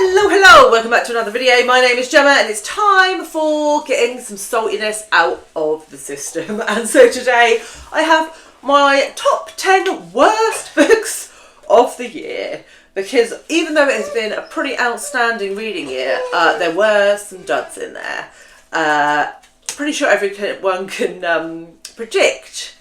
Hello, welcome back to another video. My name is Gemma and it's time for getting some saltiness out of the system. And so today I have my top 10 worst books of the year. Because even though it has been a pretty outstanding reading year, there were some duds in there. Pretty sure everyone can predict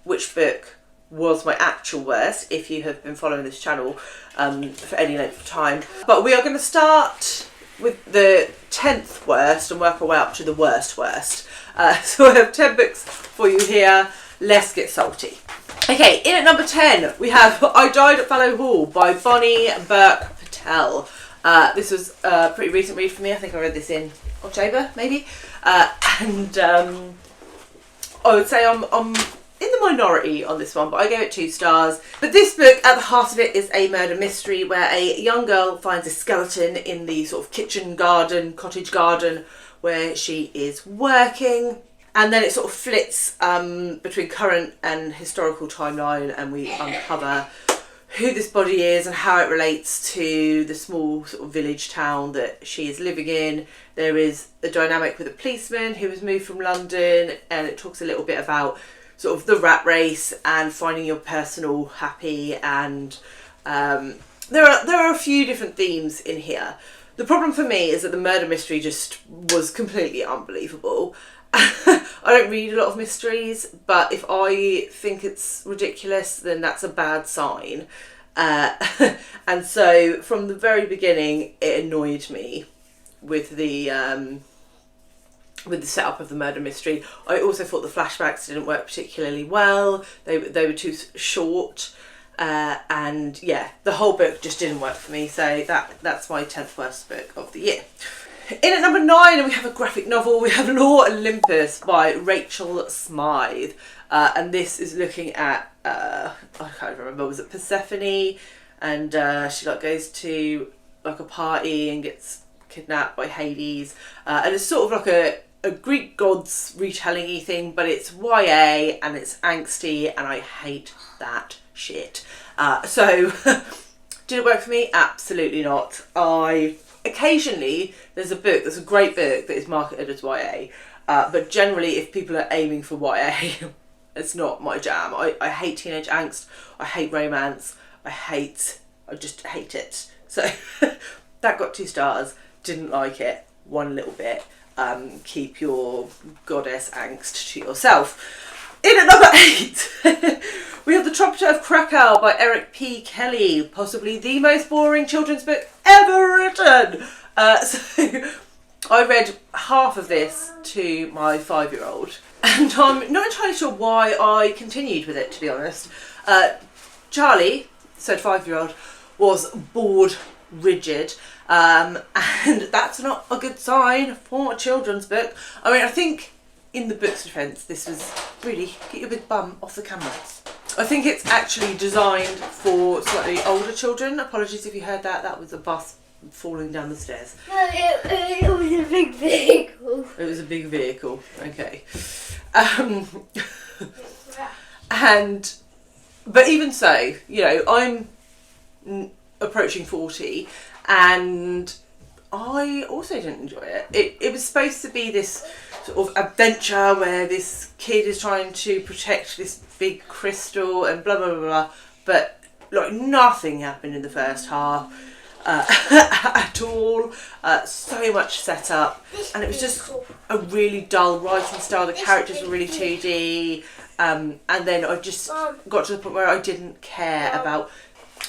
which book was my actual worst if you have been following this channel for any length of time. But we are going to start with the 10th worst and work our way up to the worst. So I have 10 books for you here. Let's get salty. Okay, in at number 10 we have I Died at Fallow Hall by Bonnie Burke-Patel. This was a pretty recent read for me. I think I read this in October maybe. And I would say I'm in the minority on this one, but I gave it 2 stars. But this book, at the heart of it, is a murder mystery where a young girl finds a skeleton in the sort of kitchen garden, cottage garden where she is working. And then it sort of flits between current and historical timeline, and we uncover who this body is and how it relates to the small sort of village town that she is living in. There is a dynamic with a policeman who has moved from London, and it talks a little bit about sort of the rat race and finding your personal happy, and there are a few different themes in here. The problem for me is that the murder mystery just was completely unbelievable. I don't read a lot of mysteries, but if I think it's ridiculous, then that's a bad sign. And so from the very beginning, it annoyed me with the setup of the murder mystery. I also thought the flashbacks didn't work particularly well. They were too short. And yeah, the whole book just didn't work for me. So that's my 10th worst book of the year. In at number 9, we have a graphic novel. We have Olympus by Rachel Smythe. And this is looking at, I can't remember, was it Persephone? And she like goes to like a party and gets kidnapped by Hades. And it's sort of like a Greek gods retelling-y thing, but it's YA and it's angsty, and I hate that shit. So did it work for me? Absolutely not. Occasionally there's a book that's a great book that is marketed as YA, but generally if people are aiming for YA, it's not my jam. I hate teenage angst, I hate romance, I just hate it. So that got 2 stars, didn't like it one little bit. Keep your goddess angst to yourself. In at number 8 we have The Trumpeter of Krakow by Eric P. Kelly, possibly the most boring children's book ever written. So I read half of this to my 5-year-old, and I'm not entirely sure why I continued with it, to be honest. Charlie, said 5-year-old, was bored rigid, and that's not a good sign for a children's book. I mean, I think in the book's defence, this was really, get your big bum off the camera. I think it's actually designed for slightly older children. Apologies if you heard that. That was a bus falling down the stairs. No, it was a big vehicle. It was a big vehicle. Okay. But even so, you know, I'm approaching 40, and I also didn't enjoy it. It was supposed to be this sort of adventure where this kid is trying to protect this big crystal and blah blah blah blah, but like nothing happened in the first half at all. So much setup, and it was just a really dull writing style. The characters were really 2D, and then I just got to the point where I didn't care about,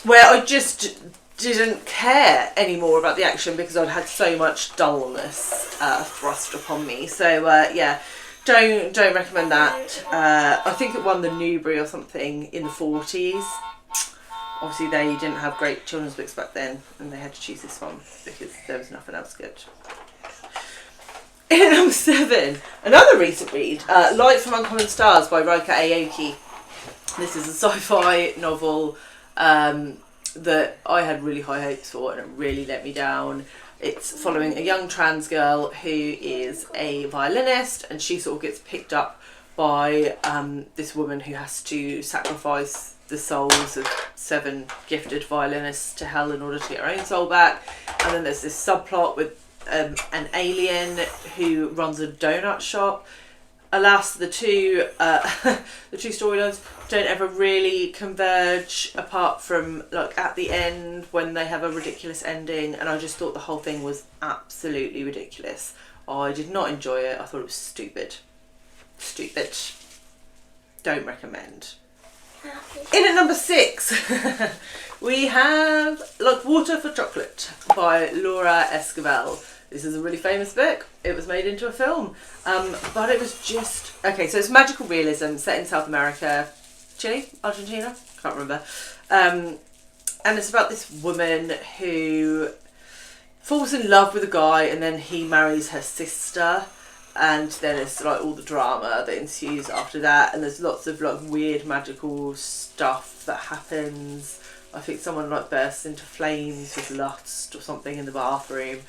where I just didn't care anymore about the action because I'd had so much dullness thrust upon me. So yeah, don't recommend that. I think it won the Newbery or something in the 40s. Obviously they didn't have great children's books back then, and they had to choose this one because there was nothing else good. In number 7, another recent read, Light from Uncommon Stars by Ryka Aoki. This is a sci-fi novel that I had really high hopes for, and it really let me down. It's following a young trans girl who is a violinist, and she sort of gets picked up by this woman who has to sacrifice the souls of 7 gifted violinists to hell in order to get her own soul back. And then there's this subplot with an alien who runs a donut shop. Alas, the two the two storylines don't ever really converge, apart from like at the end when they have a ridiculous ending, and I just thought the whole thing was absolutely ridiculous. I did not enjoy it. I thought it was stupid. Don't recommend. In at number 6 we have Like Water for Chocolate by Laura Esquivel. This is a really famous book. It was made into a film, but it was just okay. So it's magical realism set in South America, Chile, Argentina, can't remember, and it's about this woman who falls in love with a guy, and then he marries her sister, and then it's like all the drama that ensues after that, and there's lots of like weird magical stuff that happens. I think someone like bursts into flames with lust or something in the bathroom.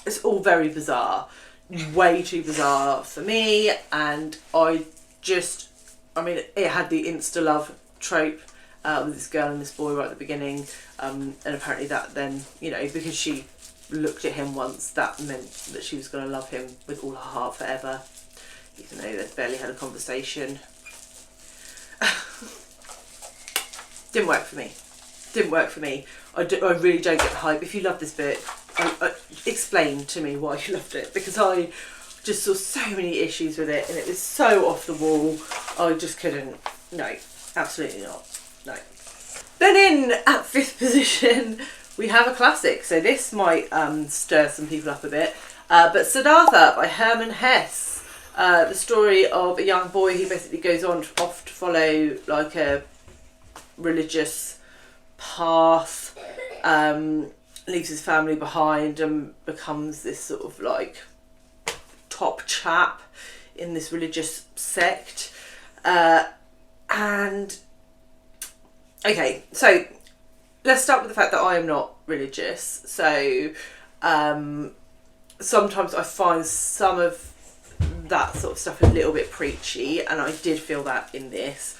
It's all very bizarre, way too bizarre for me, and it had the insta love trope with this girl and this boy right at the beginning, and apparently that then, because she looked at him once, that meant that she was going to love him with all her heart forever, even though they've barely had a conversation. Didn't work for me. I really don't get the hype. If you love this book, explain to me why you loved it, because I just saw so many issues with it and it was so off the wall. I just couldn't. No, absolutely not. No. Then in at 5th position we have a classic, so this might stir some people up a bit, but Siddhartha by Herman Hesse. The story of a young boy who basically goes off to follow like a religious path, leaves his family behind and becomes this sort of like top chap in this religious sect. And okay, so let's start with the fact that I am not religious, so sometimes I find some of that sort of stuff a little bit preachy, and I did feel that in this.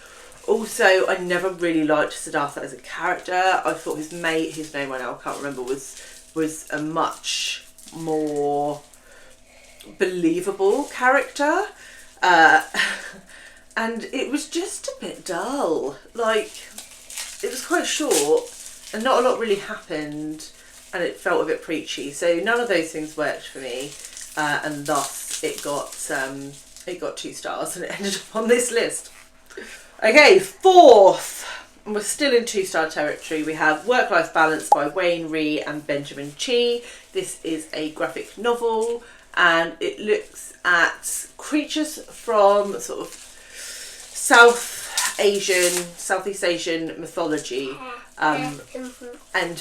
Also, I never really liked Siddhartha as a character. I thought his mate, whose name I now can't remember, was a much more believable character. And it was just a bit dull. Like, it was quite short and not a lot really happened, and it felt a bit preachy. So none of those things worked for me, and thus it got 2 stars and it ended up on this list. Okay, 4th, and we're still in 2-star territory. We have Work-Life Balance by Wayne Rhee and Benjamin Chee. This is a graphic novel, and it looks at creatures from sort of Southeast Asian mythology, and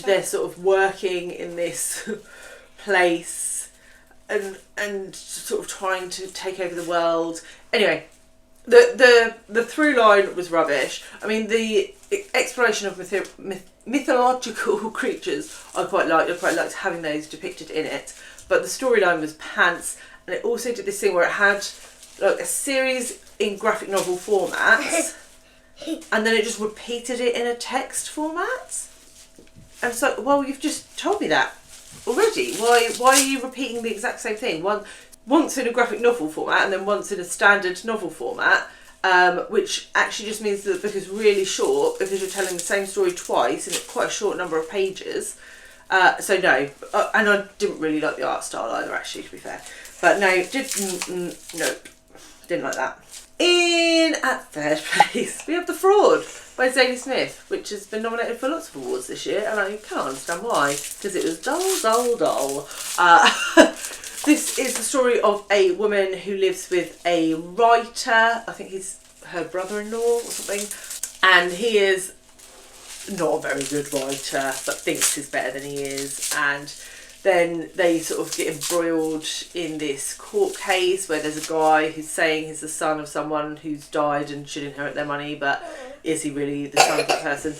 they're sort of working in this place and sort of trying to take over the world. Anyway, the through line was rubbish. I mean, the exploration of mythological creatures I quite liked. I quite liked having those depicted in it, but the storyline was pants, and it also did this thing where it had like a series in graphic novel format and then it just repeated it in a text format. And it's like, well, you've just told me that already. Why are you repeating the exact same thing? Once in a graphic novel format and then once in a standard novel format, which actually just means that the book is really short because you're telling the same story twice in quite a short number of pages. So no, and I didn't really like the art style either, actually, to be fair. But no, nope, didn't like that. In at 3rd place, we have The Fraud by Zadie Smith, which has been nominated for lots of awards this year, and I can't understand why, because it was dull. This is the story of a woman who lives with a writer. I think he's her brother-in-law or something, and he is not a very good writer, but thinks he's better than he is, and then they sort of get embroiled in this court case where there's a guy who's saying he's the son of someone who's died and should inherit their money, but is he really the son of that person?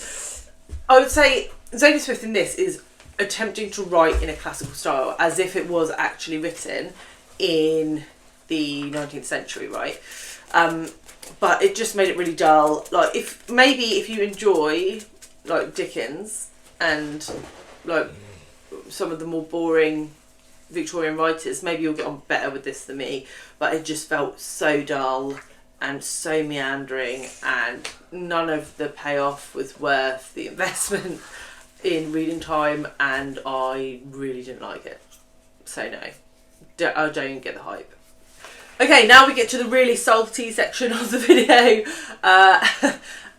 I would say Zadie Smith in this is attempting to write in a classical style as if it was actually written in the 19th century, right? but it just made it really dull. Like, if you enjoy like Dickens and like some of the more boring Victorian writers, maybe you'll get on better with this than me, but it just felt so dull and so meandering, and none of the payoff was worth the investment in reading time, and I really didn't like it. So no, I don't get the hype. Okay, now we get to the really salty section of the video,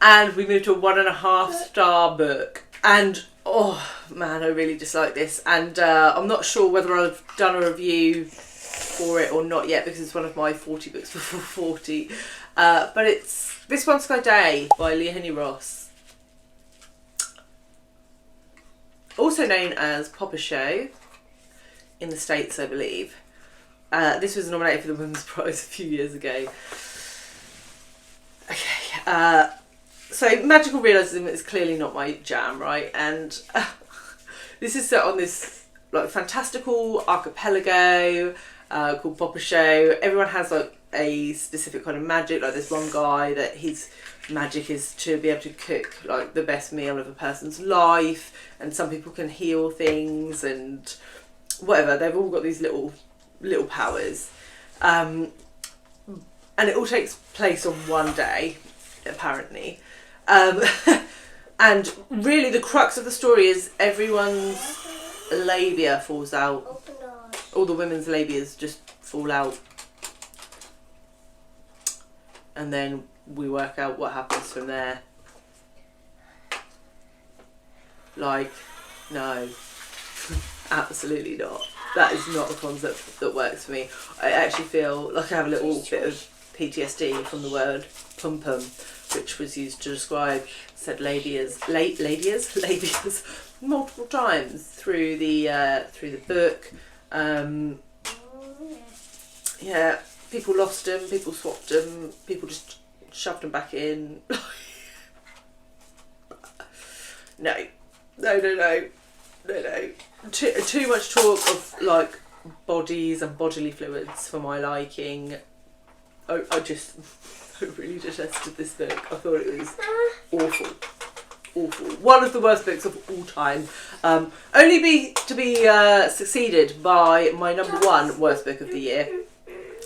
and we move to a 1.5 star book. And oh man, I really dislike this, and I'm not sure whether I've done a review for it or not yet, because it's one of my 40 books before 40. But it's This One Sky Day by Leonie Ross, also known as Papa Show in the States, I believe. This was nominated for the Women's Prize a few years ago. Okay, so magical realism is clearly not my jam, right? And this is set on this like fantastical archipelago called Papa Show. Everyone has like a specific kind of magic. Like, there's one guy that his magic is to be able to cook like the best meal of a person's life, and some people can heal things and whatever. They've all got these little powers, and it all takes place on one day, apparently. And really the crux of the story is everyone's labia falls out. All the women's labias just fall out, and then we work out what happens from there. Like, no, absolutely not. That is not a concept that works for me. I actually feel like I have a little bit of PTSD from the word pum pum, which was used to describe said labias multiple times through the book. Yeah, people lost them, people swapped them, people just shoved them back in. No. Too much talk of like bodies and bodily fluids for my liking. I really detested this book. I thought it was awful. One of the worst books of all time. Only to be succeeded by my #1 worst book of the year,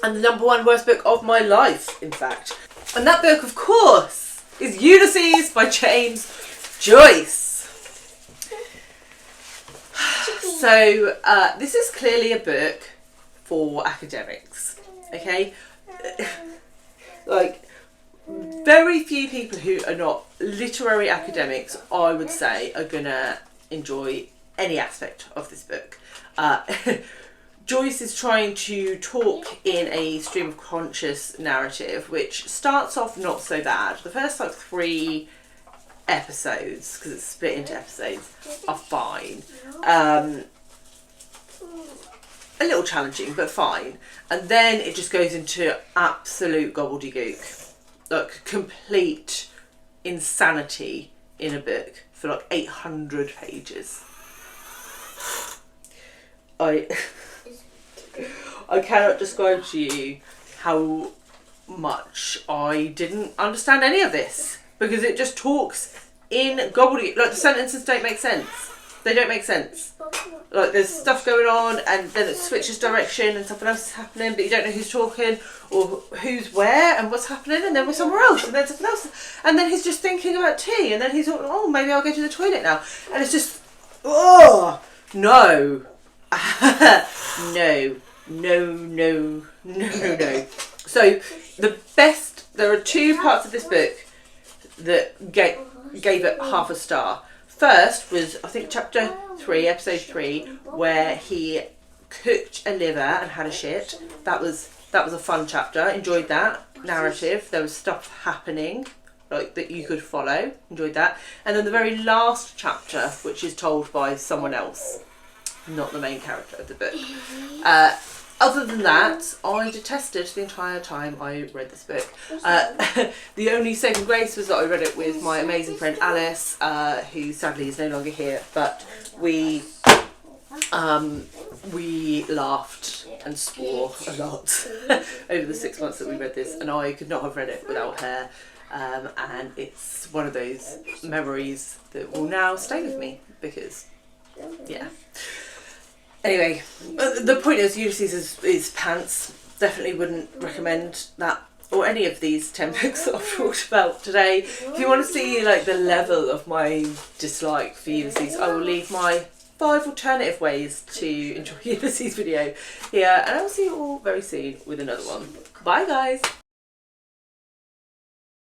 and the #1 worst book of my life, in fact. And that book, of course, is Ulysses by James Joyce. So this is clearly a book for academics, okay? Like, very few people who are not literary academics, I would say, are gonna enjoy any aspect of this book. Joyce is trying to talk in a stream of conscious narrative, which starts off not so bad. The first like 3 episodes, because it's split into episodes, are fine. A little challenging, but fine. And then it just goes into absolute gobbledygook. Like, complete insanity in a book for like 800 pages. I cannot describe to you how much I didn't understand any of this, because it just talks in gobbledygook. Like, the sentences don't make sense. They don't make sense. Like, there's stuff going on, and then it switches direction and something else is happening, but you don't know who's talking or who's where and what's happening, and then we're somewhere else, and then something else, and then he's just thinking about tea, and then he's like, oh, maybe I'll go to the toilet now, and it's just, oh no. No. So there are 2 parts of this book that gave it half a star. First was, I think, chapter 3, episode 3, where he cooked a liver and had a shit. That was a fun chapter. Enjoyed that narrative. There was stuff happening like that you could follow. Enjoyed that. And then the very last chapter, which is told by someone else, not the main character of the book. Other than that, I detested the entire time I read this book. The only saving grace was that I read it with my amazing friend Alice, who sadly is no longer here, but we We laughed and swore a lot over the 6 months that we read this, and I could not have read it without her. And it's one of those memories that will now stay with me because, yeah. Anyway, the point is Ulysses is pants. Definitely wouldn't recommend that or any of these 10 books that I've talked about today. If you want to see like the level of my dislike for Ulysses, I will leave my 5 alternative ways to enjoy Ulysses video here, and I will see you all very soon with another one. Bye guys!